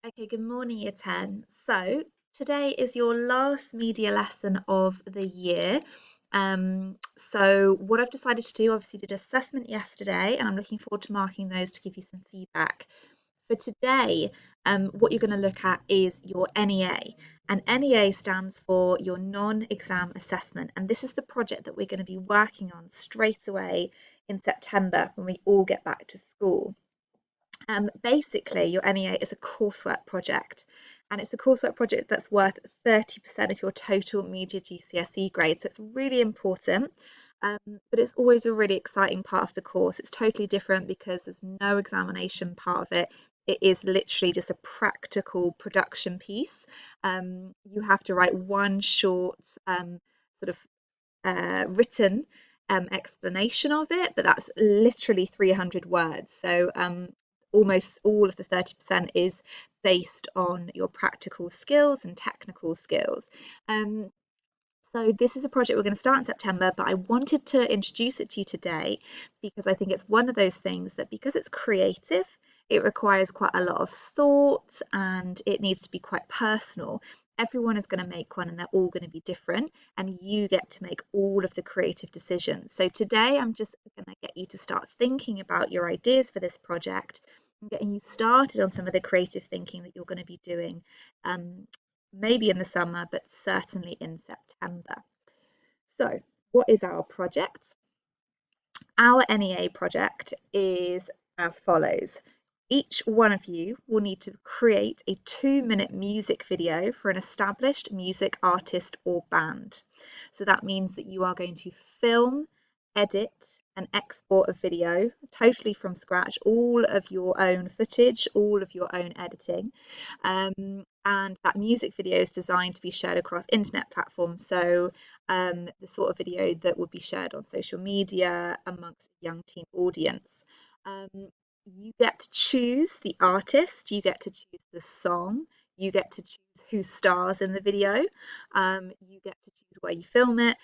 Okay, good morning, Year 10. So today is your last media lesson of the year. So what I've decided to do, obviously did assessment yesterday, and I'm looking forward to marking those to give you some feedback. For today, what you're going to look at is your NEA, and NEA stands for your non-exam assessment, and this is the project that we're going to be working on straight away in September when we all get back to school. Basically, your NEA is a coursework project, and it's a coursework project that's worth 30% of your total media GCSE grade. So it's really important, but it's always a really exciting part of the course. It's totally different because there's no examination part of it. It is literally just a practical production piece. You have to write one short sort of written explanation of it, but that's literally 300 words. So almost all of the 30% is based on your practical skills and technical skills. Um, so this is a project we're going to start in September, but I wanted to introduce it to you today because I think it's one of those things that because it's creative, it requires quite a lot of thought and it needs to be quite personal. Everyone is going to make one and they're all going to be different, and you get to make all of the creative decisions. So today I'm just going to get you to start thinking about your ideas for this project and getting you started on some of the creative thinking that you're going to be doing maybe in the summer, but certainly in September. So, what is our project? Our NEA project is as follows. Each one of you will need to create a 2-minute music video for an established music artist or band. So that means that you are going to film, edit, and export a video totally from scratch, all of your own footage, all of your own editing. And that music video is designed to be shared across internet platforms. So the sort of video that would be shared on social media amongst a young teen audience. You get to choose the artist, you get to choose the song, you get to choose who stars in the video, you get to choose where you film it.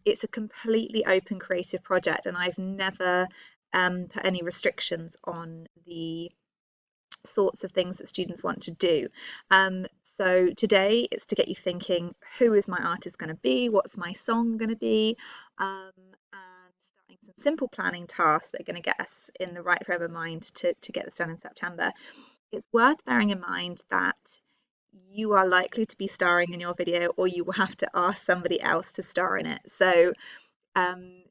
It's a completely open creative project, and I've never put any restrictions on the sorts of things that students want to do. So today it's to get you thinking, who is my artist going to be? What's my song going to be? And starting some simple planning tasks that are going to get us in the right frame of mind to get this done in September. It's worth bearing in mind that you are likely to be starring in your video, or you will have to ask somebody else to star in it. So um,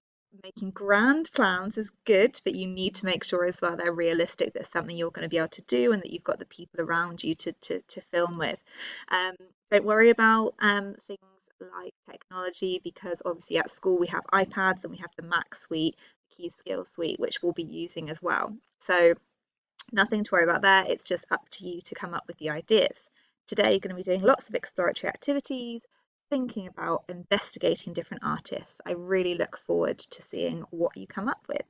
making grand plans is good, but you need to make sure as well they're realistic, that it's something you're going to be able to do, and that you've got the people around you to film with. Um, don't worry about things like technology, because obviously at school we have iPads and we have the Mac suite, the Key Skills suite, which we'll be using as well. So nothing to worry about there. It's just up to you to come up with the ideas. Today, you're going to be doing lots of exploratory activities, thinking about investigating different artists. I really look forward to seeing what you come up with.